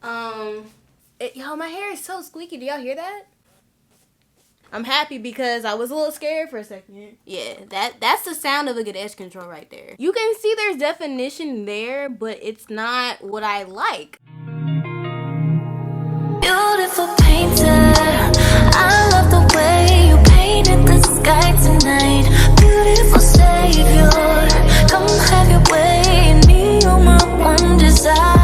Yo, my hair is so squeaky. Do y'all hear that? I'm happy because I was a little scared for a second. Yeah, that's the sound of a good edge control right there. You can see there's definition there, but it's not what I like. Beautiful painter, I love the way you painted the sky tonight. Beautiful savior, come have your way in me, you're my one desire.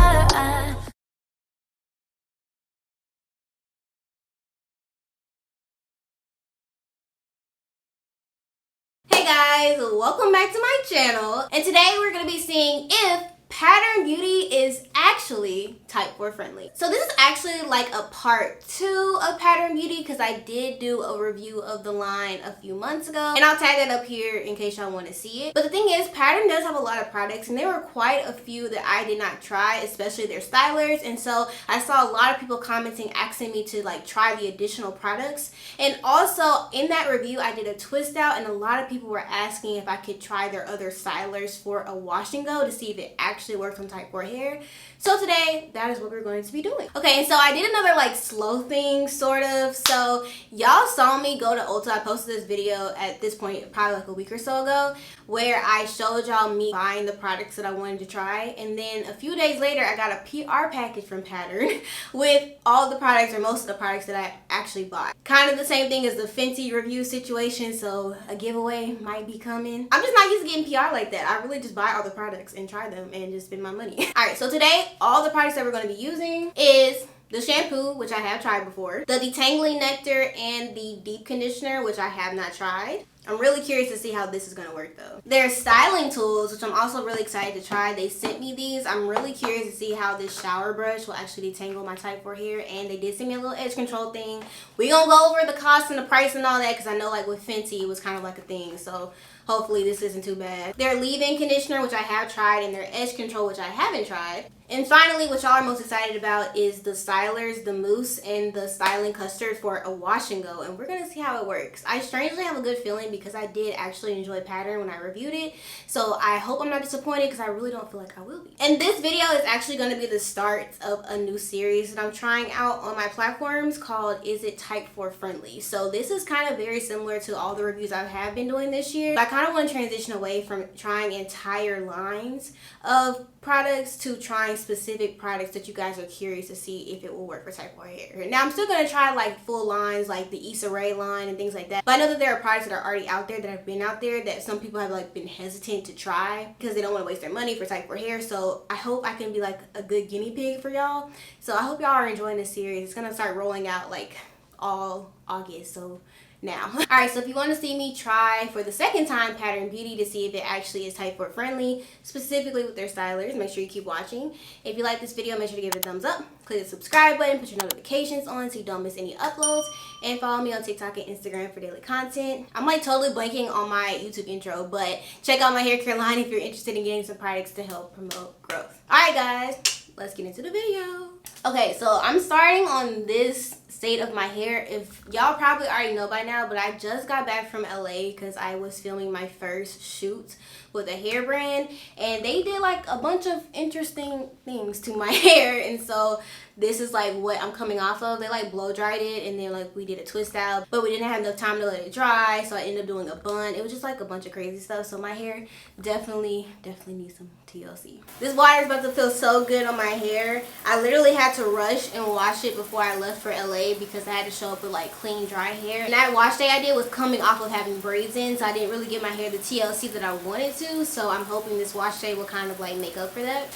Hey guys, welcome back to my channel, and today we're going to be seeing if Pattern Beauty is actually type 4 friendly. So this is actually like a part 2 of Pattern Beauty because I did do a review of the line a few months ago, and I'll tag that up here in case y'all want to see it. But the thing is, Pattern does have a lot of products, and there were quite a few that I did not try, especially their stylers, and so I saw a lot of people commenting asking me to like try the additional products. And also in that review I did a twist out, and a lot of people were asking if I could try their other stylers for a wash and go to see if it actually works on type 4 hair. So today that is what we're going to be doing. Okay, and so I did another like slow thing sort of. So y'all saw me go to Ulta. I posted this video at this point probably like a week or so ago where I showed y'all me buying the products that I wanted to try, and then a few days later I got a PR package from Pattern with all the products, or most of the products, that I actually bought. Kind of the same thing as the Fenty review situation, so a giveaway might be coming. I'm just not used to getting PR like that. I really just buy all the products and try them and just spend my money. Alright, so today all the products that we're going to be using is the shampoo, which I have tried before, the Detangling Nectar, and the deep conditioner, which I have not tried. I'm really curious to see how this is going to work though. There's styling tools, which I'm also really excited to try. They sent me these. I'm really curious to see how this shower brush will actually detangle my type 4 hair, and they did send me a little edge control thing. We gonna go over the cost and the price and all that because I know like with Fenty it was kind of like a thing, so hopefully this isn't too bad. Their leave-in conditioner, which I have tried, and their edge control, which I haven't tried. And finally, what y'all are most excited about is the stylers, the mousse, and the styling custard for a wash and go, and we're gonna see how it works. I strangely have a good feeling because I did actually enjoy Pattern when I reviewed it, so I hope I'm not disappointed because I really don't feel like I will be. And this video is actually going to be the start of a new series that I'm trying out on my platforms called Is It Type 4 Friendly? So this is kind of very similar to all the reviews I have been doing this year. I kind of want to transition away from trying entire lines of products to trying specific products that you guys are curious to see if it will work for type 4 hair. Now I'm still going to try like full lines like the Issa Rae line and things like that, but I know that there are products that are already out there that have been out there that some people have like been hesitant to try because they don't want to waste their money for type 4 hair. So I hope I can be like a good guinea pig for y'all. So I hope y'all are enjoying this series. It's going to start rolling out like all August, so now. Alright, so if you want to see me try for the second time Pattern Beauty to see if it actually is type 4 friendly, specifically with their stylers, make sure you keep watching. If you like this video, make sure to give it a thumbs up, click the subscribe button, put your notifications on so you don't miss any uploads, and follow me on TikTok and Instagram for daily content. I'm like totally blanking on my YouTube intro, but check out my hair care line if you're interested in getting some products to help promote growth. Alright guys, let's get into the video. Okay, so I'm starting on this state of my hair. If y'all probably already know by now, but I just got back from LA because I was filming my first shoot with a hair brand, and they did like a bunch of interesting things to my hair, and so this is like what I'm coming off of. They like blow dried it, and then like we did a twist out, but we didn't have enough time to let it dry, so I ended up doing a bun. It was just like a bunch of crazy stuff, so my hair definitely needs some TLC. This water is about to feel so good on my hair. I literally had to rush and wash it before I left for LA because I had to show up with like clean dry hair, and that wash day I did was coming off of having braids in, so I didn't really give my hair the TLC that I wanted to, so I'm hoping this wash day will kind of like make up for that.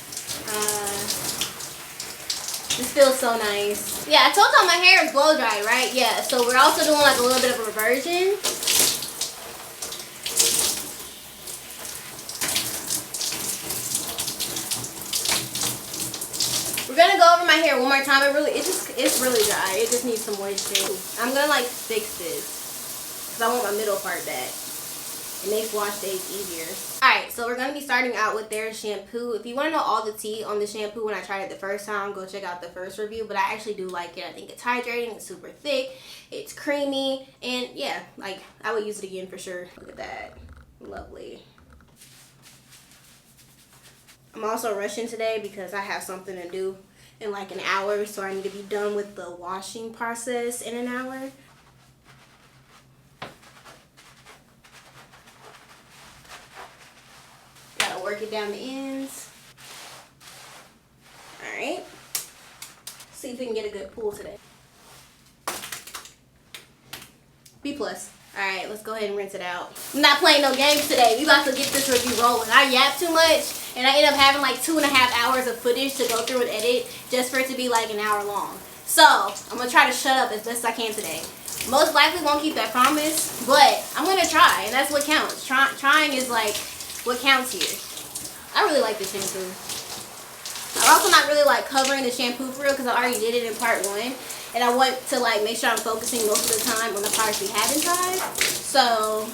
This feels so nice. Yeah, I told y'all my hair is blow dried, right? Yeah, so we're also doing like a little bit of a reversion. We're gonna go over my hair one more time. It's really dry. It just needs some moisture. I'm gonna like fix this because I want my middle part back. It makes wash days easier. Alright, so we're going to be starting out with their shampoo. If you want to know all the tea on the shampoo when I tried it the first time, go check out the first review. But I actually do like it. I think it's hydrating. It's super thick. It's creamy. And yeah, like I would use it again for sure. Look at that. Lovely. I'm also rushing today because I have something to do in like an hour, so I need to be done with the washing process in an hour. Gotta work it down the ends. Alright. See if we can get a good pull today. B plus. Alright, let's go ahead and rinse it out. I'm not playing no games today. We about to get this review rolling. I yap too much, and I end up having like 2.5 hours of footage to go through and edit just for it to be like an hour long. So, I'm gonna try to shut up as best I can today. Most likely won't keep that promise, but I'm gonna try, and that's what counts. Trying is like what counts here. I really like this shampoo. I'm also not really like covering the shampoo for real because I already did it in part 1. And I want to like make sure I'm focusing most of the time on the products we haven't tried. So,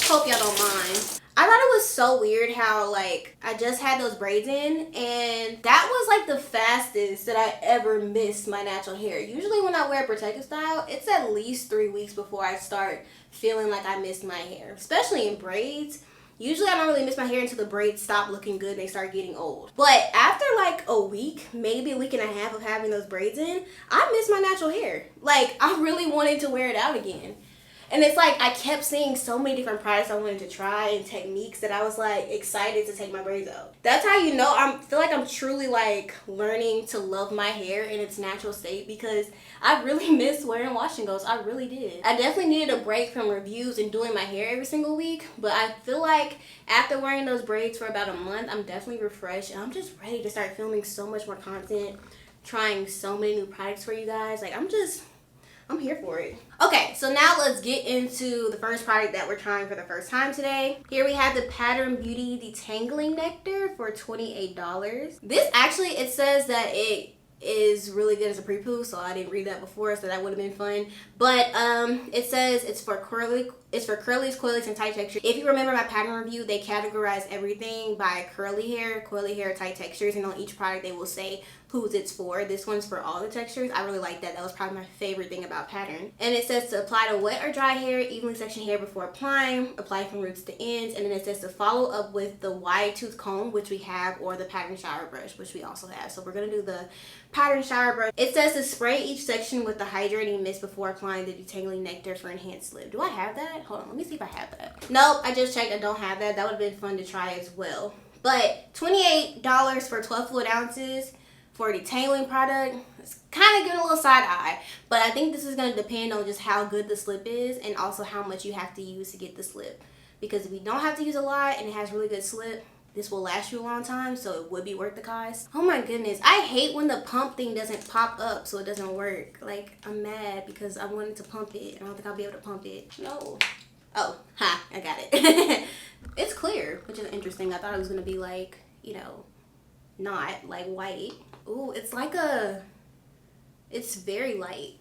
hope y'all don't mind. I thought it was so weird how like I just had those braids in, and that was like the fastest that I ever missed my natural hair. Usually when I wear protective style, it's at least 3 weeks before I start feeling like I missed my hair, especially in braids. Usually I don't really miss my hair until the braids stop looking good and they start getting old. But after like a week, maybe a week and a half of having those braids in, I miss my natural hair. Like, I really wanted to wear it out again. And it's like I kept seeing so many different products I wanted to try and techniques that I was like excited to take my braids out. That's how you know I feel like I'm truly like learning to love my hair in its natural state, because I really miss wearing wash and goes. I really did. I definitely needed a break from reviews and doing my hair every single week, but I feel like after wearing those braids for about a month, I'm definitely refreshed and I'm just ready to start filming so much more content, trying so many new products for you guys. Like, I'm here for it. Okay, so now let's get into the first product that we're trying for the first time today. Here we have the Pattern Beauty Detangling Nectar for $28. This actually, it says that it is really good as a pre-poo, so I didn't read that before, so that would have been fun. But it says it's for curlies, coilies, and tight texture. If you remember my pattern review, they categorize everything by curly hair, coily hair, tight textures, and on each product they will say whose it's for. This one's for all the textures. I really like that. That was probably my favorite thing about Pattern. And it says to apply to wet or dry hair, evenly section hair before applying, apply from roots to ends, and then it says to follow up with the wide tooth comb, which we have, or the Pattern shower brush, which we also have. So we're gonna do the Pattern shower brush. It says to spray each section with the hydrating mist before applying the detangling nectar for enhanced slip. Do I have that? Hold on, let me see if I have that. Nope, I just checked. I don't have that. That would have been fun to try as well. But $28 for 12 fluid ounces for a detangling product, it's kind of giving a little side eye. But I think this is going to depend on just how good the slip is and also how much you have to use to get the slip. Because if you don't have to use a lot and it has really good slip, this will last you a long time, so it would be worth the cost. Oh my goodness, I hate when the pump thing doesn't pop up so it doesn't work. Like, I'm mad because I wanted to pump it and I don't think I'll be able to pump it. No. Oh, ha, I got it. It's clear, which is interesting. I thought it was gonna be like, you know, not like white. Ooh, it's like it's very light.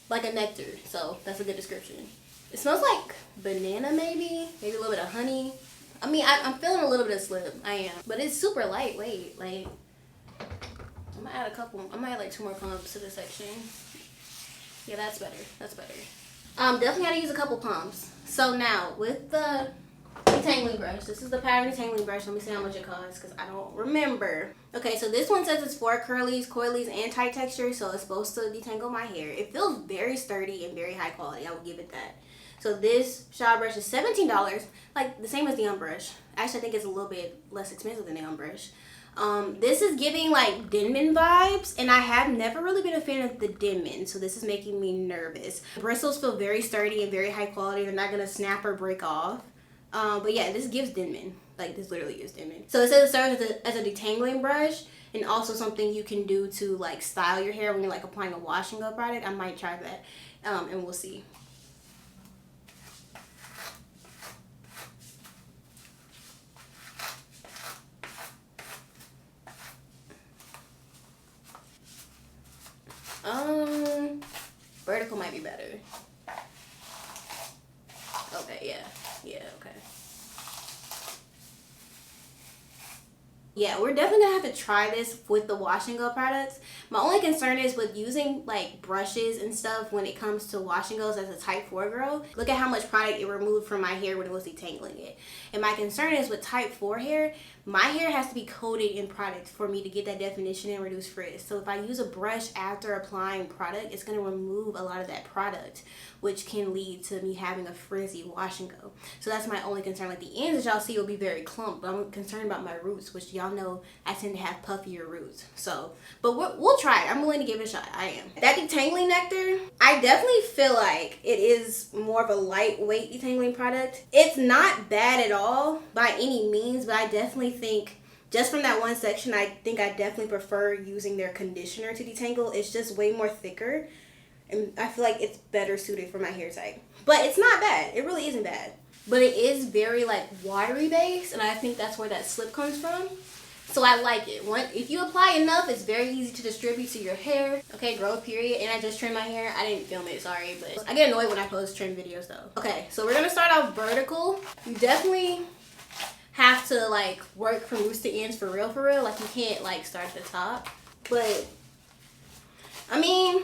Like a nectar, so that's a good description. It smells like banana maybe a little bit of honey. I mean, I'm feeling a little bit of slip, I am. But it's super lightweight, like, I'm gonna add like 2 more pumps to this section. Yeah, that's better, that's better. Definitely gotta use a couple pumps. So now, with the detangling brush, this is the Pattern detangling brush. Let me see how much it costs, because I don't remember. Okay, so this one says it's for curlies, coilies, and tight texture, so it's supposed to detangle my hair. It feels very sturdy and very high quality, I will give it that. So this shower brush is $17, like the same as the brush. Actually, I think it's a little bit less expensive than the brush. This is giving like Denman vibes, and I have never really been a fan of the Denman, so this is making me nervous. The bristles feel very sturdy and very high quality. They're not gonna snap or break off. But yeah, this gives Denman. Like, this literally gives Denman. So it says it serves as a detangling brush, and also something you can do to like style your hair when you're like applying a wash and go product. I might try that, and we'll see. Vertical might be better. Okay, yeah, okay. Yeah, we're definitely gonna have to try this with the wash and go products. My only concern is with using like brushes and stuff when it comes to wash and goes as a type 4 girl. Look at how much product it removed from my hair when it was detangling it. And my concern is with type 4 hair, my hair has to be coated in product for me to get that definition and reduce frizz. So if I use a brush after applying product, it's gonna remove a lot of that product, which can lead to me having a frizzy wash and go. So that's my only concern. Like the ends that y'all see will be very clumped, but I'm concerned about my roots, which y'all know I tend to have puffier roots. So, but we'll try it. I'm willing to give it a shot. I am. That detangling nectar, I definitely feel like it is more of a lightweight detangling product. It's not bad at all by any means, but I definitely think just from that one section, I think I definitely prefer using their conditioner to detangle. It's just way more thicker, and I feel like it's better suited for my hair type. But it's not bad. It really isn't bad. But it is very like watery based, and I think that's where that slip comes from. So I like it. If you apply enough, it's very easy to distribute to your hair. Okay, growth period. And I just trimmed my hair. I didn't film it, sorry, but I get annoyed when I post trim videos though. Okay, so we're gonna start off vertical. You definitely have to like work from roots to ends for real. Like you can't like start at the top. But I mean,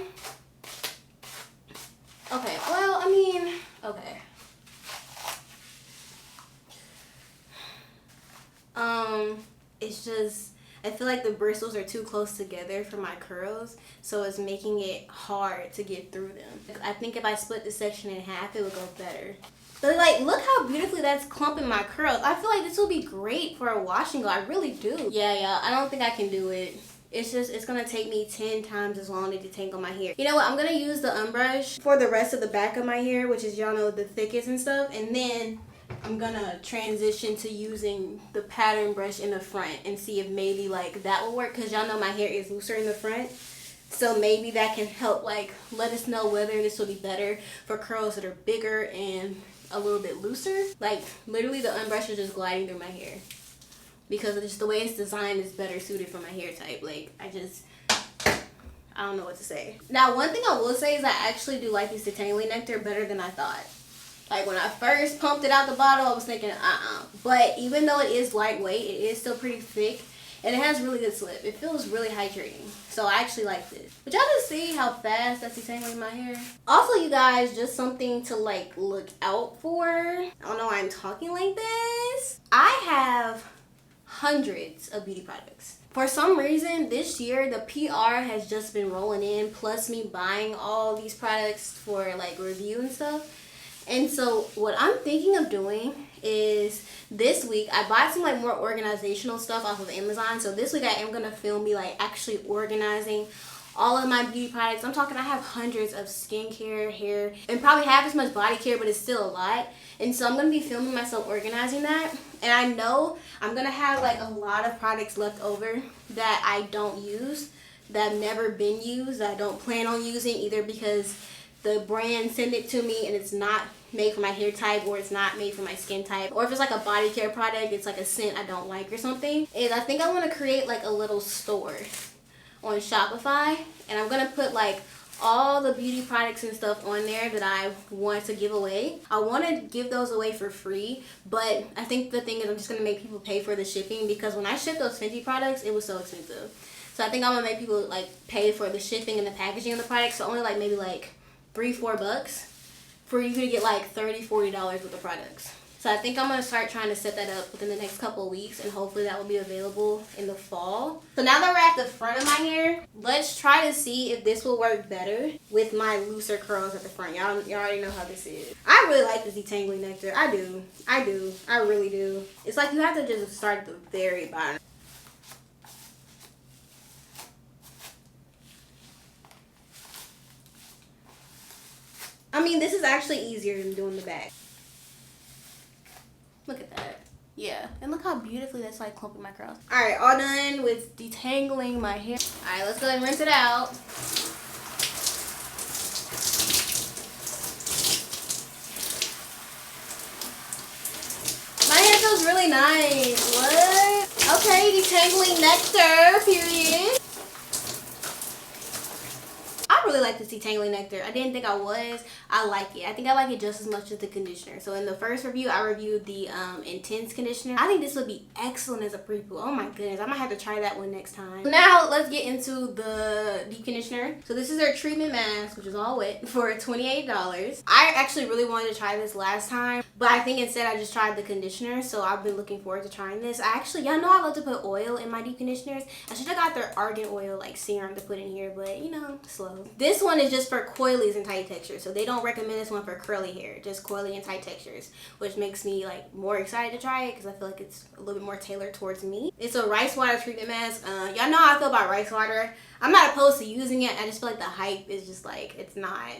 okay, well, I mean, okay. It's just, I feel like the bristles are too close together for my curls, so it's making it hard to get through them. I think if I split this section in half, it would go better. But like, look how beautifully that's clumping my curls. I feel like this will be great for a wash and go. I really do. Yeah, I don't think I can do it. It's just, it's gonna take me 10 times as long to detangle my hair. You know what, I'm gonna use the unbrush for the rest of the back of my hair, which is, y'all know, the thickest and stuff, and then I'm gonna transition to using the pattern brush in the front and see if maybe like that will work, because y'all know my hair is looser in the front. So maybe that can help like let us know whether this will be better for curls that are bigger and a little bit looser. Like literally the unbrush is just gliding through my hair because just the way it's designed is better suited for my hair type. Like I don't know what to say. Now one thing I will say is I actually do like this detangling nectar better than I thought. Like when I first pumped it out the bottle, I was thinking, But even though it is lightweight, it is still pretty thick. And it has really good slip. It feels really hydrating. So I actually like this. But y'all just see how fast that's detangling my hair. Also, you guys, just something to like look out for. I don't know why I'm talking like this. I have hundreds of beauty products. For some reason, this year, the PR has just been rolling in. Plus me buying all these products for like review and stuff. And so what I'm thinking of doing is this week I bought some like more organizational stuff off of Amazon. So this week I am going to film me like actually organizing all of my beauty products. I'm talking I have hundreds of skincare, hair, and probably half as much body care, but it's still a lot. And so I'm going to be filming myself organizing that. And I know I'm going to have like a lot of products left over that I don't use, that have never been used, that I don't plan on using either because the brand send it to me and it's not made for my hair type, or it's not made for my skin type, or if it's like a body care product, it's like a scent I don't like or something. Is I think I want to create like a little store on Shopify, and I'm gonna put like all the beauty products and stuff on there that I want to give away. I want to give those away for free, but I think the thing is I'm just gonna make people pay for the shipping, because when I shipped those Fenty products, it was so expensive. So I think I'm gonna make people like pay for the shipping and the packaging of the products. So only like maybe like $3-4 for you to get like $30-40 worth of products. So I think I'm going to start trying to set that up within the next couple of weeks, and hopefully that will be available in the fall. So now that we're at the front of my hair, let's try to see if this will work better with my looser curls at the front. Y'all already know how this is. I really like this detangling nectar. I do. I really do. It's like you have to just start at the very bottom. I mean, this is actually easier than doing the back. Look at that. Yeah, and look how beautifully that's like clumping my curls. Alright, all done with detangling my hair. Alright, let's go ahead and rinse it out. My hair feels really nice. What? Okay, detangling nectar, period. I really like this detangling nectar. I didn't think I was. I like it. I think I like it just as much as the conditioner. So in the first review, I reviewed the intense conditioner. I think this would be excellent as a pre-poo. Oh my goodness, I might have to try that one next time. Now let's get into the deep conditioner. So this is their treatment mask, which is all wet, for $28. I actually really wanted to try this last time, but I think instead I just tried the conditioner. So I've been looking forward to trying this. Y'all know I love to put oil in my deep conditioners. I should have got their argan oil like serum to put in here, but you know, slow. This one is just for coilies and tight textures, so they don't recommend this one for curly hair, just coily and tight textures, which makes me like more excited to try it because I feel like it's a little bit more tailored towards me. It's a rice water treatment mask. Y'all know how I feel about rice water. I'm not opposed to using it. I just feel like the hype is just like, it's not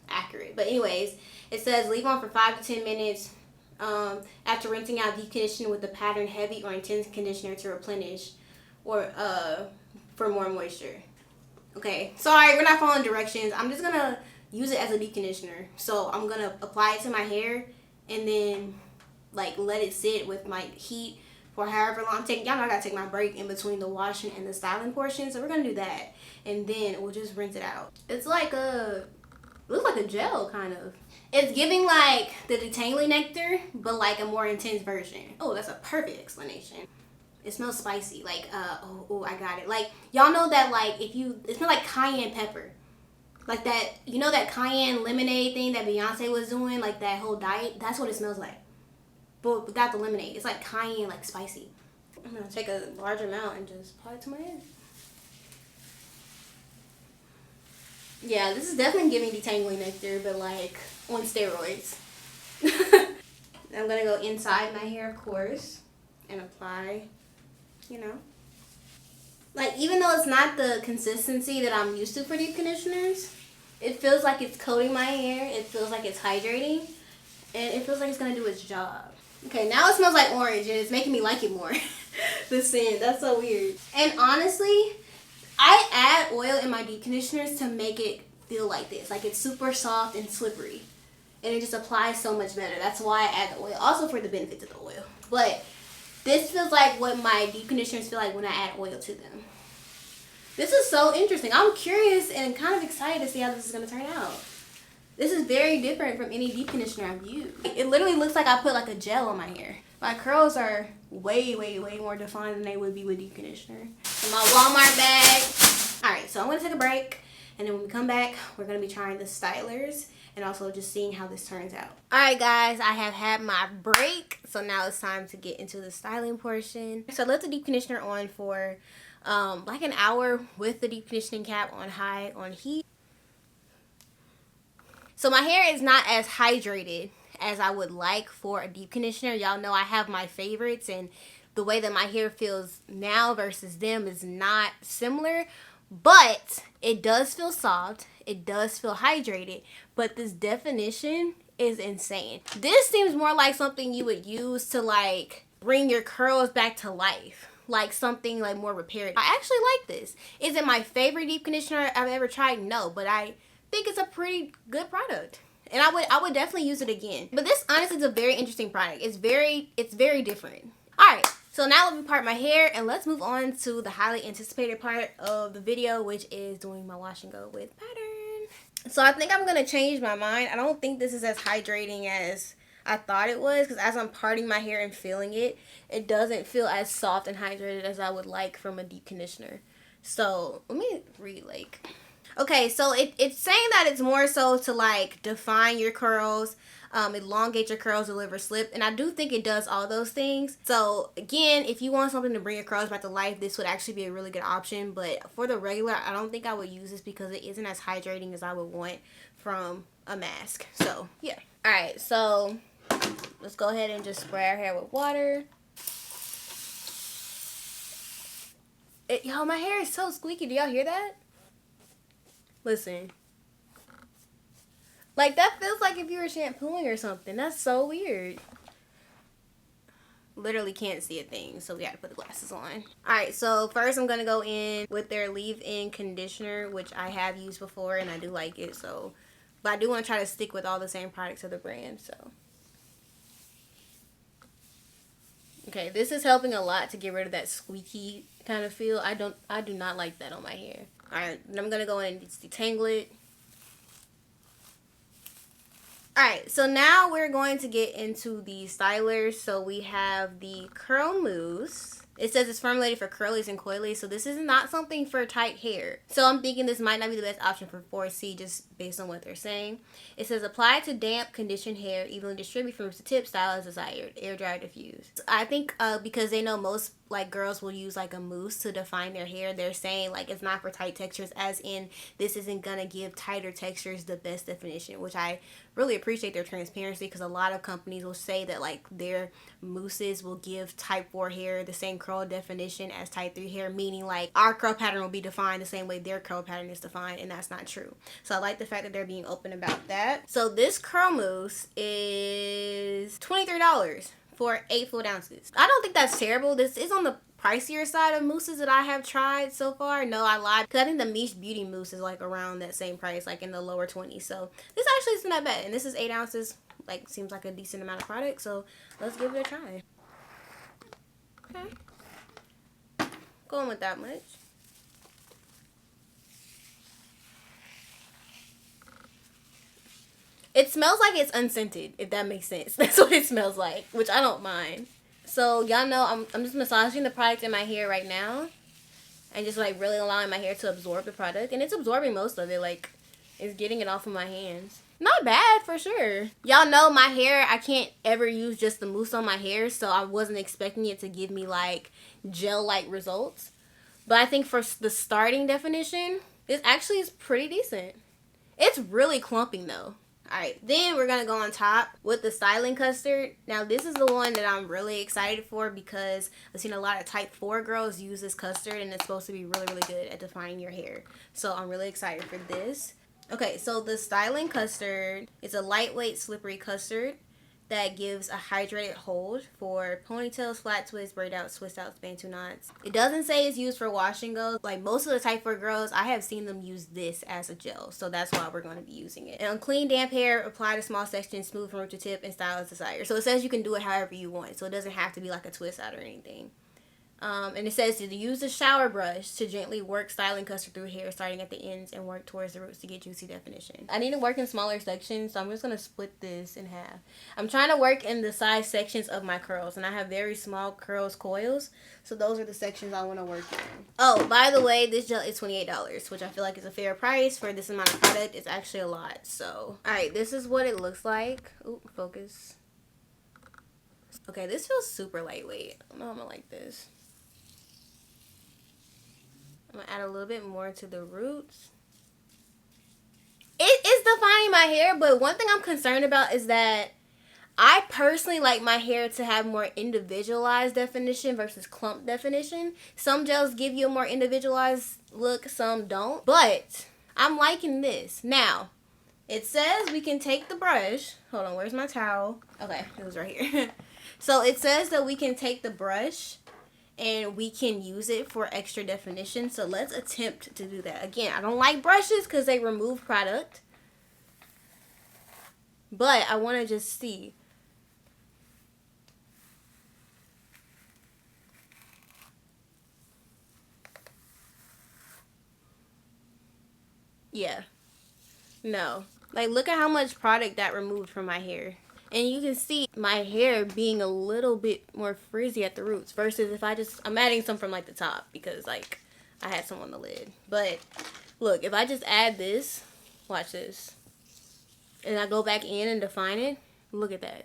accurate. But anyways, it says leave on for 5 to 10 minutes after rinsing out, deep condition with the pattern heavy or intense conditioner to replenish or for more moisture. Okay, sorry, we're not following directions. I'm just gonna use it as a deep conditioner. So I'm gonna apply it to my hair and then like let it sit with my heat for however long I'm taking. Y'all know I gotta take my break in between the washing and the styling portion, so we're gonna do that, and then we'll just rinse it out. It's like looks like a gel kind of. It's giving like the detangling nectar, but like a more intense version. Oh, that's a perfect explanation. It smells spicy. Like, oh, I got it. Like, y'all know that, like, it smells like cayenne pepper. Like that, you know that cayenne lemonade thing that Beyonce was doing? Like that whole diet? That's what it smells like. But without the lemonade. It's like cayenne, like spicy. I'm going to take a large amount and just apply it to my hair. Yeah, this is definitely giving detangling nectar, but like on steroids. I'm going to go inside my hair, of course, and apply, you know. Like, even though it's not the consistency that I'm used to for deep conditioners, it feels like it's coating my hair. It feels like it's hydrating. And it feels like it's going to do its job. Okay, now it smells like orange, and it's making me like it more. The scent. That's so weird. And honestly, I add oil in my deep conditioners to make it feel like this. Like, it's super soft and slippery. And it just applies so much better. That's why I add the oil. Also for the benefits of the oil. But this feels like what my deep conditioners feel like when I add oil to them. This is so interesting. I'm curious and kind of excited to see how this is going to turn out. This is very different from any deep conditioner I've used. It literally looks like I put like a gel on my hair. My curls are way, way, way more defined than they would be with deep conditioner. In my Walmart bag. Alright, so I'm going to take a break. And then when we come back, we're going to be trying the stylers. And also just seeing how this turns out. Alright guys, I have had my break. So now it's time to get into the styling portion. So I left the deep conditioner on for like an hour with the deep conditioning cap on high on heat. So my hair is not as hydrated as I would like for a deep conditioner. Y'all know I have my favorites, and the way that my hair feels now versus them is not similar. But it does feel soft. It does feel hydrated. But this definition is insane. This seems more like something you would use to like bring your curls back to life. Like something like more reparative. I actually like this. Is it my favorite deep conditioner I've ever tried? No, but I think it's a pretty good product. And I would definitely use it again. But this honestly is a very interesting product. It's very different. Alright. So now let me part my hair and let's move on to the highly anticipated part of the video, which is doing my wash and go with pattern. So I think I'm going to change my mind. I don't think this is as hydrating as I thought it was, because as I'm parting my hair and feeling it, it doesn't feel as soft and hydrated as I would like from a deep conditioner. So let me read like... Okay, so it's saying that it's more so to like define your curls, elongate your curls, deliver slip, and I do think it does all those things. So again, if you want something to bring your curls back to life, this would actually be a really good option. But for the regular, I don't think I would use this because it isn't as hydrating as I would want from a mask. So yeah. All right, so let's go ahead and just spray our hair with water. Y'all, my hair is so squeaky. Do y'all hear that? Listen. Like, that feels like if you were shampooing or something. That's so weird. Literally can't see a thing, so we got to put the glasses on. Alright, so first I'm going to go in with their leave-in conditioner, which I have used before, and I do like it. So, but I do want to try to stick with all the same products of the brand, so. Okay, this is helping a lot to get rid of that squeaky kind of feel. I do not like that on my hair. Alright, then I'm going to go in and just detangle it. Alright, so now we're going to get into the stylers. So we have the Curl Mousse. It says it's formulated for curlies and coilies, so this is not something for tight hair. So I'm thinking this might not be the best option for 4C just based on what they're saying. It says apply to damp, conditioned hair, evenly distribute from roots to tip, style as desired, air dry, diffuse. I think because they know most like girls will use like a mousse to define their hair, they're saying like it's not for tight textures, as in this isn't gonna give tighter textures the best definition, which I really appreciate their transparency, because a lot of companies will say that like their mousses will give type 4 hair the same curl definition as type 3 hair, meaning like our curl pattern will be defined the same way their curl pattern is defined, and that's not true. So I like the fact that they're being open about that. So this curl mousse is $23 for 8 full ounces. I don't think that's terrible. This is on the pricier side of mousses that I have tried so far. No, I lied, because I think the Miche Beauty mousse is like around that same price, like in the lower 20s. So this actually isn't that bad, and this is 8 ounces. Like, seems like a decent amount of product, so let's give it a try. Okay, going with that much. It smells like it's unscented, if that makes sense. That's what it smells like, which I don't mind. So y'all know I'm just massaging the product in my hair right now, and just like really allowing my hair to absorb the product, and it's absorbing most of it. Like, it's getting it off of my hands. Not bad, for sure. Y'all know my hair, I can't ever use just the mousse on my hair, so I wasn't expecting it to give me like gel-like results. But I think for the starting definition, this actually is pretty decent. It's really clumping though. Alright, then we're going to go on top with the styling custard. Now, this is the one that I'm really excited for, because I've seen a lot of type 4 girls use this custard, and it's supposed to be really, really good at defining your hair. So I'm really excited for this. Okay, so the styling custard is a lightweight, slippery custard that gives a hydrated hold for ponytails, flat twists, braid outs, twist outs, bantu knots. It doesn't say it's used for wash and go. Like most of the type 4 girls, I have seen them use this as a gel, so that's why we're going to be using it. And on clean, damp hair, apply to small sections, smooth from root to tip, and style as desired. So it says you can do it however you want, so it doesn't have to be like a twist out or anything. And it says to use a shower brush to gently work styling custard through hair, starting at the ends and work towards the roots to get juicy definition. I need to work in smaller sections, so I'm just going to split this in half. I'm trying to work in the size sections of my curls, and I have very small curls coils, so those are the sections I want to work in. Oh, by the way, this gel is $28, which I feel like is a fair price for this amount of product. It's actually a lot, so. Alright, this is what it looks like. Ooh, focus. Okay, this feels super lightweight. I don't know if I'm going to like this. I'm gonna add a little bit more to the roots. It is defining my hair, but one thing I'm concerned about is that I personally like my hair to have more individualized definition versus clump definition. Some gels give you a more individualized look, some don't. But I'm liking this. Now, it says we can take the brush. Hold on, where's my towel? Okay, it was right here. So it says that we can take the brush and we can use it for extra definition. So let's attempt to do that. Again, I don't like brushes because they remove product. But I want to just see. Yeah. No. Like, look at how much product that removed from my hair. And you can see my hair being a little bit more frizzy at the roots versus if I'm adding some from like the top because like I had some on the lid. But look, if I just add this, watch this, and I go back in and define it, look at that.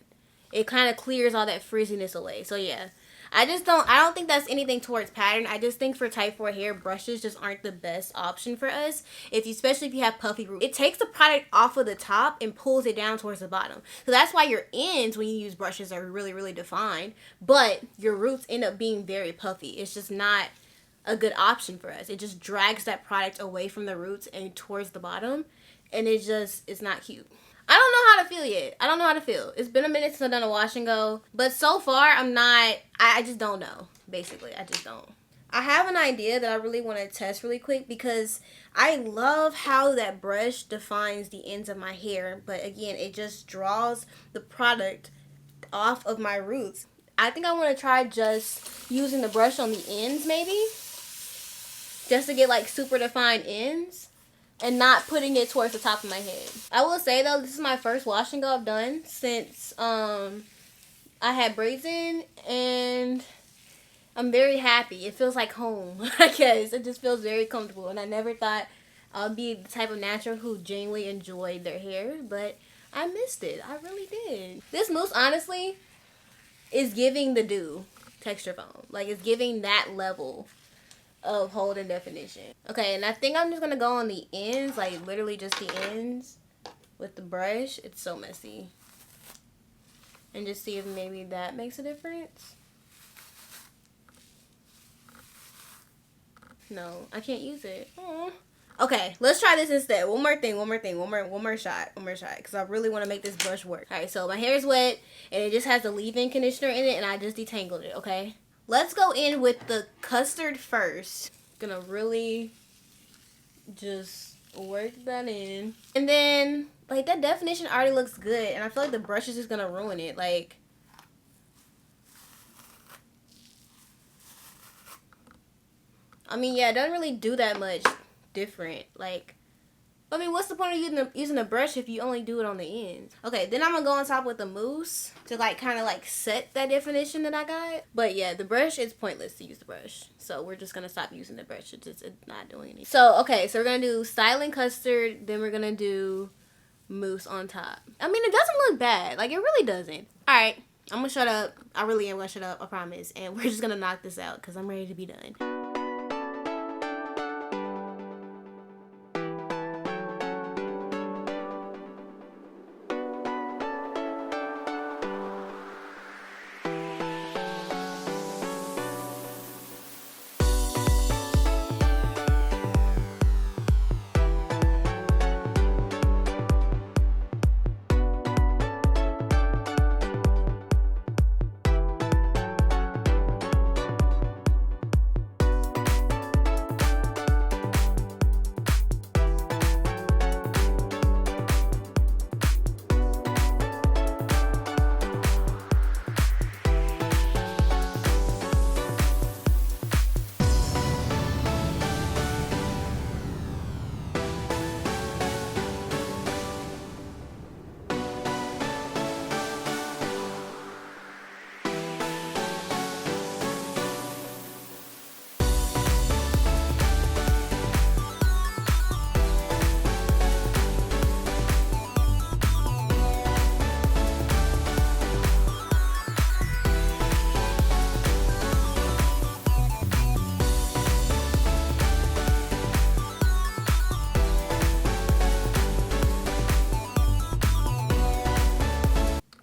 It kind of clears all that frizziness away. So yeah, I don't think that's anything towards pattern. I just think for type 4 hair, brushes just aren't the best option for us. Especially if you have puffy roots. It takes the product off of the top and pulls it down towards the bottom. So that's why your ends, when you use brushes, are really, really defined. But your roots end up being very puffy. It's just not a good option for us. It just drags that product away from the roots and towards the bottom. And it's not cute. I don't know how to feel yet. I don't know how to feel. It's been a minute since I've done a wash and go. But so far, I just don't know. Basically, I just don't. I have an idea that I really want to test really quick because I love how that brush defines the ends of my hair. But again, it just draws the product off of my roots. I think I want to try just using the brush on the ends maybe. Just to get like super defined ends. and not putting it towards the top of my head. I will say though, this is my first wash and go I've done since I had braids in, and I'm very happy. It feels like home, I guess. It just feels very comfortable, and I never thought I'd be the type of natural who genuinely enjoyed their hair, but I missed it. I really did. This mousse, honestly, is giving the dew texture foam. Like, it's giving that level of hold and definition. Okay, and I think I'm just gonna go on the ends, like literally just the ends with the brush. It's so messy. And just see if maybe that makes a difference. No, I can't use it. Aww. Okay, let's try this instead. One more shot, because I really want to make this brush work. All right, so my hair is wet, and it just has the leave-in conditioner in it, and I just detangled it, okay? Let's go in with the custard first. Gonna really just work that in. And then, like, that definition already looks good, and I feel like the brush is just gonna ruin it. Like, I mean, yeah, it doesn't really do that much different. Like, I mean, what's the point of using a brush if you only do it on the ends? Okay, then I'm gonna go on top with the mousse to like kind of like set that definition that I got. But yeah, the brush, it's pointless to use the brush, so we're just gonna stop using the brush. It's not doing anything. So okay, so we're gonna do styling custard, then we're gonna do mousse on top. I mean, it doesn't look bad. Like, it really doesn't. All right, I'm gonna shut up. I really am gonna shut up, I promise. And we're just gonna knock this out because I'm ready to be done.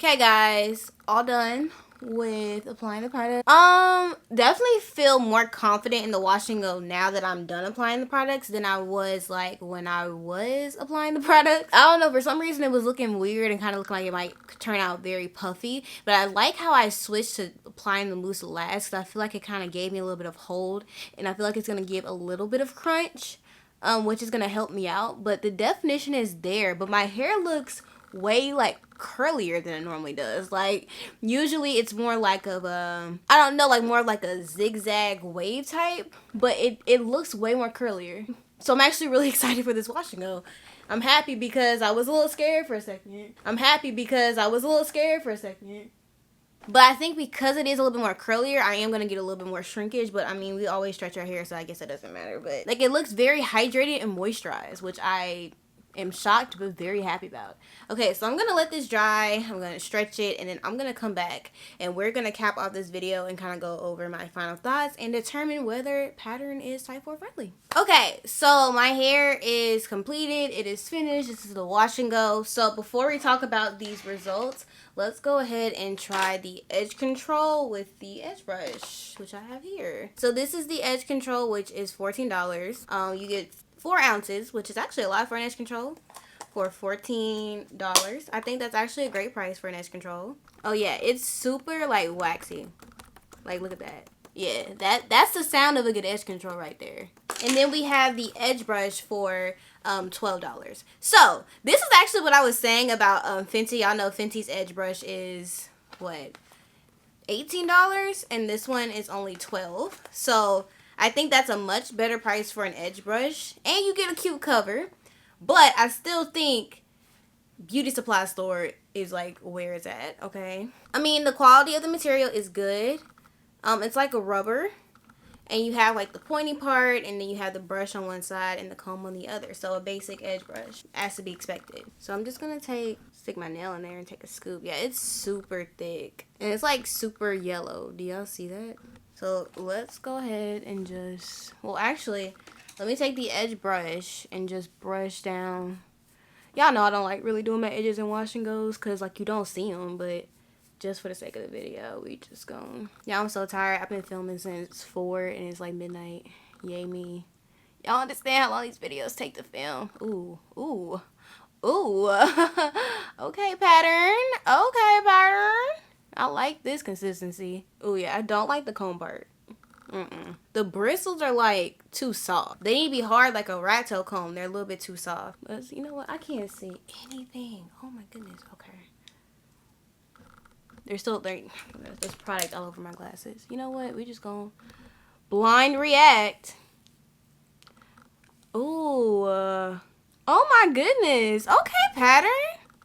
Okay guys, all done with applying the product. Definitely feel more confident in the wash and go now that I'm done applying the products than I was like when I was applying the product. I don't know, for some reason it was looking weird and kind of looking like it might turn out very puffy, but I like how I switched to applying the mousse last because I feel like it kind of gave me a little bit of hold, and I feel like it's going to give a little bit of crunch, which is going to help me out. But the definition is there, but my hair looks way like curlier than it normally does. Like, usually it's more like of a, I don't know, like more like a zigzag wave type, but it looks way more curlier. So I'm actually really excited for this wash and go. I'm happy because I was a little scared for a second. But I think because it is a little bit more curlier, I am going to get a little bit more shrinkage. But I mean, we always stretch our hair, so I guess it doesn't matter. But like, it looks very hydrated and moisturized, which I am shocked but very happy about. Okay, so I'm gonna let this dry, I'm gonna stretch it, and then I'm gonna come back and we're gonna cap off this video and kind of go over my final thoughts and determine whether pattern is type 4 friendly. Okay, so my hair is completed, it is finished, this is the wash and go. So before we talk about these results, let's go ahead and try the edge control with the edge brush, which I have here. So this is the edge control, which is $14. You get 4 ounces, which is actually a lot for an edge control, for $14. I think that's actually a great price for an edge control. Oh yeah, it's super like waxy. Like, look at that. Yeah, that's the sound of a good edge control right there. And then we have the edge brush for $12. So this is actually what I was saying about Fenty. Y'all know Fenty's edge brush is what, $18, and this one is only $12. So I think that's a much better price for an edge brush, and you get a cute cover. But I still think beauty supply store is like where it's at, okay? I mean, the quality of the material is good. It's like a rubber. And you have like the pointy part, and then you have the brush on one side and the comb on the other. So a basic edge brush, as to be expected. So I'm just gonna stick my nail in there and take a scoop. Yeah, it's super thick. And it's like super yellow. Do y'all see that? So let's go ahead and just, well actually, let me take the edge brush and just brush down. Y'all know I don't like really doing my edges and wash and goes because like you don't see them, but just for the sake of the video, we just gonna. Yeah, I'm so tired. I've been filming since 4 and it's like midnight. Yay me. Y'all understand how long these videos take to film. Ooh. Okay, pattern. Okay, pattern. I like this consistency. Ooh, yeah, I don't like the comb part. The bristles are like too soft. They need to be hard like a rat tail comb. They're a little bit too soft. But you know what? I can't see anything. Oh my goodness. Okay. There's product all over my glasses. You know what? We just gonna blind react. Ooh. Oh my goodness. Okay, pattern.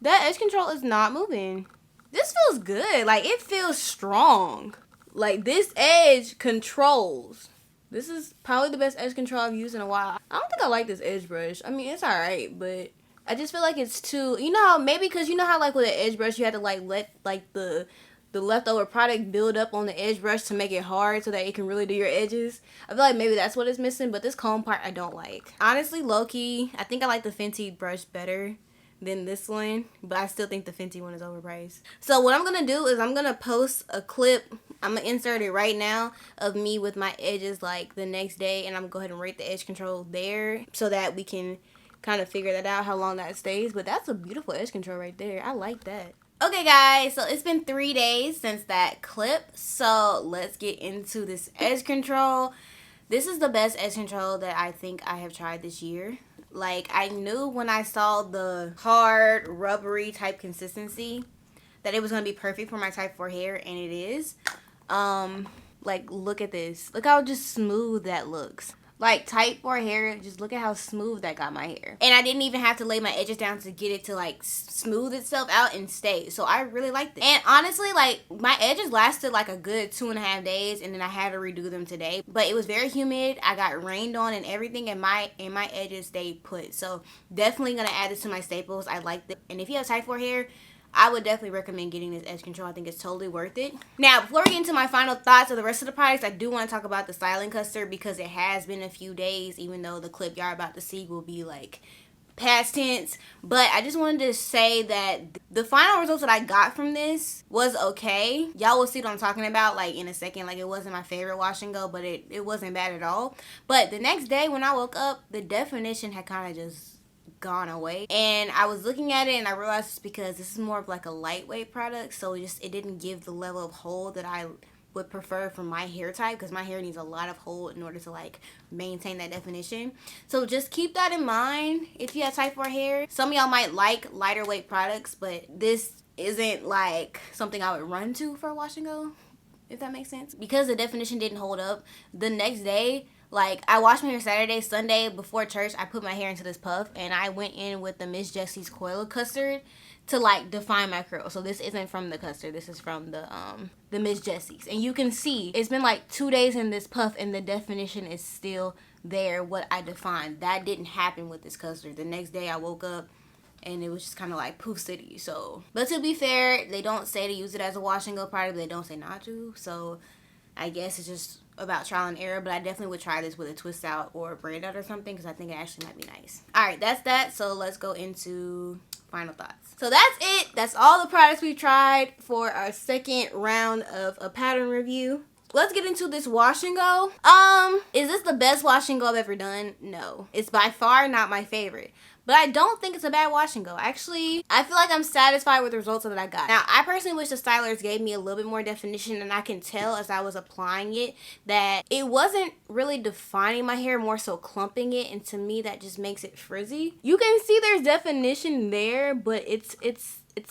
That edge control is not moving. This feels good. Like, it feels strong. Like, this edge controls. This is probably the best edge control I've used in a while. I don't think I like this edge brush. I mean, it's alright, but I just feel like it's too, you know how, maybe because you know how like with an edge brush you have to like let like the leftover product build up on the edge brush to make it hard so that it can really do your edges. I feel like maybe that's what it's missing, but this comb part I don't like. Honestly, low-key, I think I like the Fenty brush better than this one, but I still think the Fenty one is overpriced. So what I'm gonna do is I'm gonna post a clip. I'm gonna insert it right now of me with my edges like the next day, and I'm gonna go ahead and rate the edge control there so that we can kind of figure that out, how long that stays. But that's a beautiful edge control right there. I like that. Okay guys, so it's been 3 days since that clip, so let's get into this edge control. This is the best edge control that I think I have tried this year. Like, I knew when I saw the hard, rubbery type consistency that it was going to be perfect for my type 4 hair, and it is. Like, look at this. Look how just smooth that looks. Like, type 4 hair, just look at how smooth that got my hair. And I didn't even have to lay my edges down to get it to, like, smooth itself out and stay. So I really liked it. And honestly, like, my edges lasted, like, a good 2.5 days. And then I had to redo them today. But it was very humid. I got rained on and everything. And my edges stayed put. So definitely going to add this to my staples. I liked it. And if you have type 4 hair, I would definitely recommend getting this edge control. I think it's totally worth it. Now, before we get into my final thoughts of the rest of the products, I do want to talk about the styling custard because it has been a few days, even though the clip y'all are about to see will be like past tense. But I just wanted to say that the final results that I got from this was okay. Y'all will see what I'm talking about like in a second. Like, it wasn't my favorite wash and go, but it wasn't bad at all. But the next day when I woke up, the definition had kind of just gone away, and I was looking at it and I realized it's because this is more of like a lightweight product, so it didn't give the level of hold that I would prefer for my hair type, because my hair needs a lot of hold in order to like maintain that definition. So just keep that in mind if you have type 4 hair. Some of y'all might like lighter weight products, but this isn't like something I would run to for a wash and go, if that makes sense. Because the definition didn't hold up, the next day, like, I washed my hair Saturday, Sunday before church, I put my hair into this puff, and I went in with the Miss Jessie's Coil Custard to, like, define my curl. So this isn't from the custard, this is from the Miss Jessie's. And you can see, it's been like 2 days in this puff, and the definition is still there, what I defined. That didn't happen with this custard. The next day I woke up, and it was just kind of like poof city. So, but to be fair, they don't say to use it as a wash and go product, but they don't say not to. So I guess it's just about trial and error, but I definitely would try this with a twist out or a braid out or something, because I think it actually might be nice. Alright, that's that. So let's go into final thoughts. So that's it. That's all the products we tried for our second round of a pattern review. Let's get into this wash and go. Is this the best wash and go I've ever done? No. It's by far not my favorite. But I don't think it's a bad wash and go. Actually, I feel like I'm satisfied with the results that I got. Now, I personally wish the stylers gave me a little bit more definition, and I can tell as I was applying it that it wasn't really defining my hair, more so clumping it, and to me that just makes it frizzy. You can see there's definition there, but it's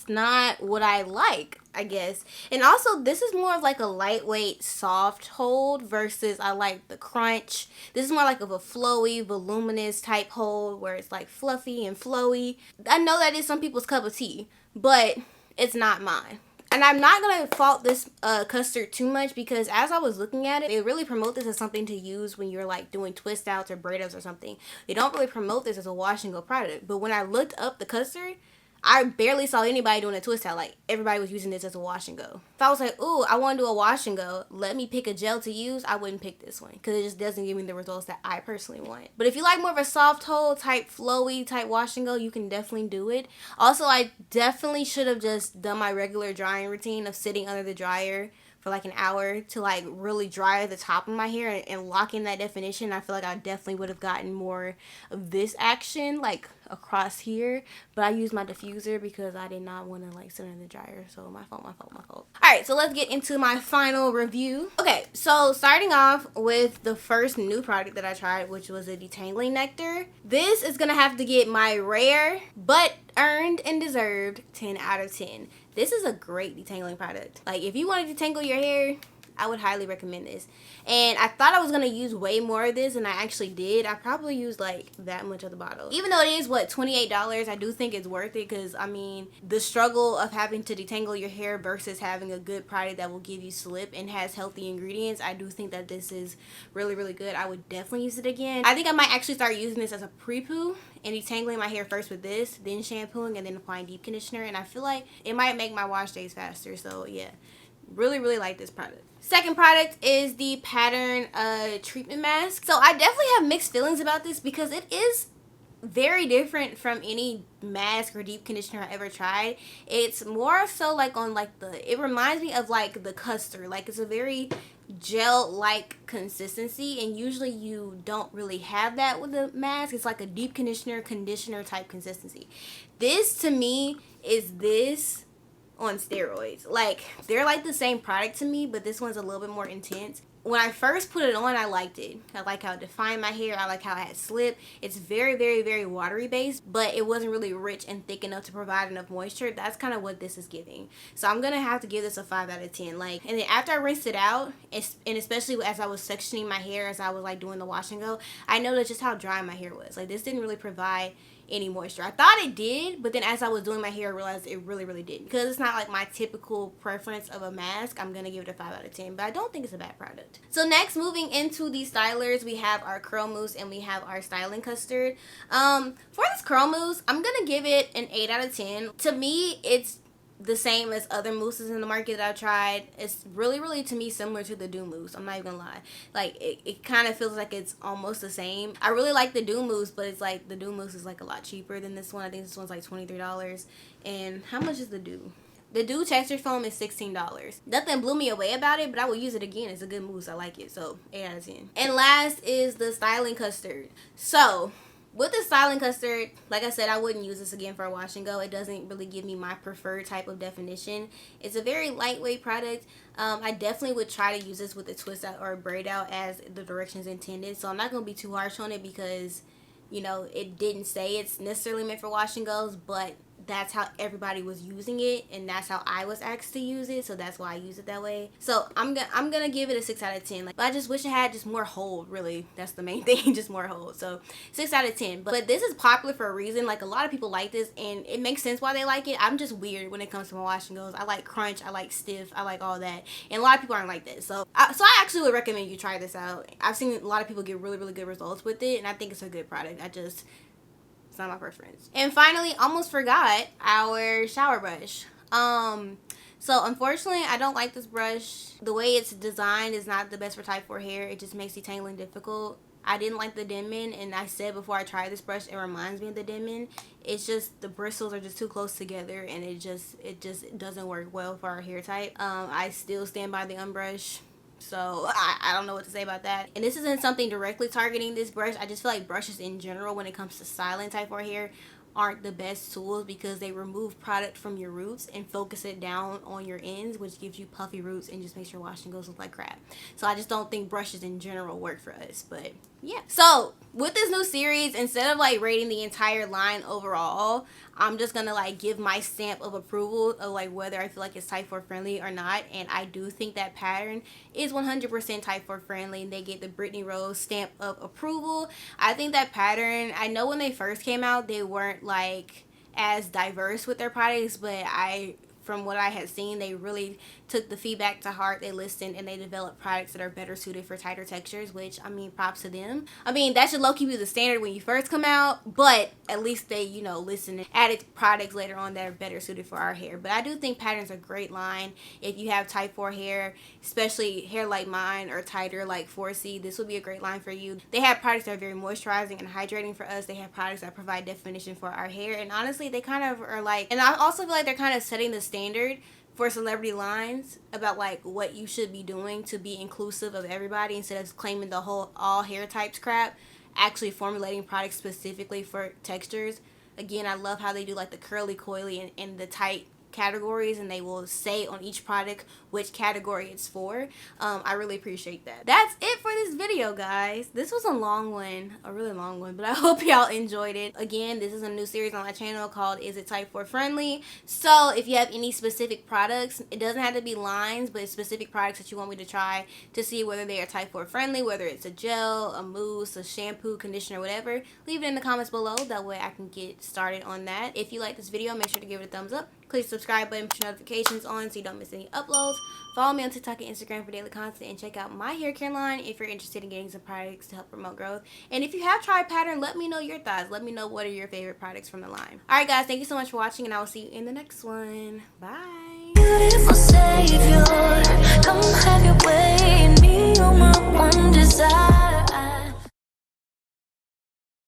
not what I like, I guess. And also, this is more of like a lightweight, soft hold versus I like the crunch. This is more like of a flowy, voluminous type hold where it's like fluffy fluffy and flowy. I know that is some people's cup of tea, but it's not mine. And I'm not going to fault this custard too much, because as I was looking at it, they really promote this as something to use when you're like doing twist outs or braid outs or something. They don't really promote this as a wash and go product. But when I looked up the custard, I barely saw anybody doing a twist out. Like, everybody was using this as a wash and go. If I was like, ooh, I want to do a wash and go, let me pick a gel to use, I wouldn't pick this one, because it just doesn't give me the results that I personally want. But if you like more of a soft hold type, flowy type wash and go, you can definitely do it. Also, I definitely should have just done my regular drying routine of sitting under the dryer for like an hour to like really dry the top of my hair and lock in that definition. I feel like I definitely would have gotten more of this action like across here, but I used my diffuser because I did not want to like sit in the dryer. So my fault. All right, so let's get into my final review. Okay, so starting off with the first new product that I tried, which was a Detangling nectar. This is gonna have to get my rare but earned and deserved 10 out of 10. This is a great detangling product. Like, if you want to detangle your hair, I would highly recommend this. And I thought I was going to use way more of this, and I actually did. I probably used like that much of the bottle. Even though it is, what, $28, I do think it's worth it, because, I mean, the struggle of having to detangle your hair versus having a good product that will give you slip and has healthy ingredients, I do think that this is really, really good. I would definitely use it again. I think I might actually start using this as a pre-poo and detangling my hair first with this, then shampooing, and then applying deep conditioner. And I feel like it might make my wash days faster. So, yeah. Really, really like this product. Second product is the Pattern treatment mask. So I definitely have mixed feelings about this, because it is very different from any mask or deep conditioner I ever tried. It's more so like on like it reminds me of like the custard. Like, it's a very gel-like consistency, and usually you don't really have that with a mask. It's like a deep conditioner type consistency. This to me is this on steroids. Like, they're like the same product to me, but this one's a little bit more intense. When I first put it on, I liked it. I like how it defined my hair. I like how it had slip. It's very, very, very watery based, but it wasn't really rich and thick enough to provide enough moisture. That's kind of what this is giving. So I'm gonna have to give this a 5 out of 10. Like, and then after I rinsed it out, and especially as I was sectioning my hair, as I was like doing the wash and go, I noticed just how dry my hair was. Like, this didn't really provide any moisture. I thought it did, but then as I was doing my hair, I realized it really, really didn't. Because it's not like my typical preference of a mask, I'm gonna give it a 5 out of 10, but I don't think it's a bad product. So next, moving into the stylers, we have our curl mousse and we have our styling custard. For this curl mousse, I'm gonna give it an 8 out of 10. To me, it's the same as other mousses in the market that I've tried. It's really, really, to me, similar to the Dew Mousse. I'm not even gonna lie. Like, it kind of feels like it's almost the same. I really like the Dew Mousse, but it's like the Dew Mousse is like a lot cheaper than this one. I think this one's like $23. And how much is the Dew? The Dew texture foam is $16. Nothing blew me away about it, but I will use it again. It's a good mousse. I like it. So 8 out of 10. And last is the styling custard. So with the styling custard, like I said, I wouldn't use this again for a wash and go. It doesn't really give me my preferred type of definition. It's a very lightweight product. I definitely would try to use this with a twist out or a braid out as the directions intended. So I'm not going to be too harsh on it, because, you know, it didn't say it's necessarily meant for wash and goes, but that's how everybody was using it, and that's how I was asked to use it, so that's why I use it that way. So I'm gonna give it a 6 out of 10. Like, but I just wish it had just more hold. Really, that's the main thing, just more hold. So 6 out of 10. But this is popular for a reason. Like, a lot of people like this, and it makes sense why they like it. I'm just weird when it comes to my wash and goes. I like crunch, I like stiff, I like all that, and a lot of people aren't like that. So I actually would recommend you try this out. I've seen a lot of people get really, really good results with it, and I think it's a good product. It's not my preference. And finally, almost forgot our shower brush. So unfortunately, I don't like this brush. The way it's designed is not the best for type 4 hair. It just makes detangling difficult. I didn't like the Denman, and I said before I tried this brush, it reminds me of the Denman. It's just the bristles are just too close together, and it just doesn't work well for our hair type. I still stand by the unbrush. So I don't know what to say about that. And this isn't something directly targeting this brush. I just feel like brushes in general, when it comes to styling type 4 hair, aren't the best tools, because they remove product from your roots and focus it down on your ends, which gives you puffy roots and just makes your wash and goes look like crap. So I just don't think brushes in general work for us. But yeah. So with this new series, instead of like rating the entire line overall, I'm just gonna like give my stamp of approval of like whether I feel like it's type 4 friendly or not. And I do think that pattern is 100% type 4 friendly, and they get the Brittany Rose stamp of approval. I think that pattern, I know when they first came out they weren't like as diverse with their products, but from what I had seen, they really took the feedback to heart. They listened and they developed products that are better suited for tighter textures, which, I mean, props to them. I mean, that should low-key be the standard when you first come out, but at least they, you know, listened and added products later on that are better suited for our hair. But I do think Pattern's a great line. If you have type 4 hair, especially hair like mine or tighter like 4C, this would be a great line for you. They have products that are very moisturizing and hydrating for us. They have products that provide definition for our hair, and honestly, they kind of are like, and I also feel like they're kind of setting the standard for celebrity lines about like what you should be doing to be inclusive of everybody, instead of claiming the whole all hair types crap, actually formulating products specifically for textures. Again, I love how they do like the curly, coily, and the tight categories, and they will say on each product which category it's for. I really appreciate that. That's it for this video, guys. This was a long one, a really long one, but I hope y'all enjoyed it. Again, this is a new series on my channel called Is It Type 4 Friendly? So if you have any specific products, it doesn't have to be lines, but specific products that you want me to try to see whether they are type 4 friendly, whether it's a gel, a mousse, a shampoo, conditioner, whatever, leave it in the comments below. That way I can get started on that. If you like this video, make sure to give it a thumbs up. Click the subscribe button, put your notifications on so you don't miss any uploads. Follow me on TikTok and Instagram for daily content, and check out my hair care line if you're interested in getting some products to help promote growth. And if you have tried Pattern, let me know your thoughts. Let me know what are your favorite products from the line. Alright guys, thank you so much for watching, and I will see you in the next one. Bye. Beautiful savior.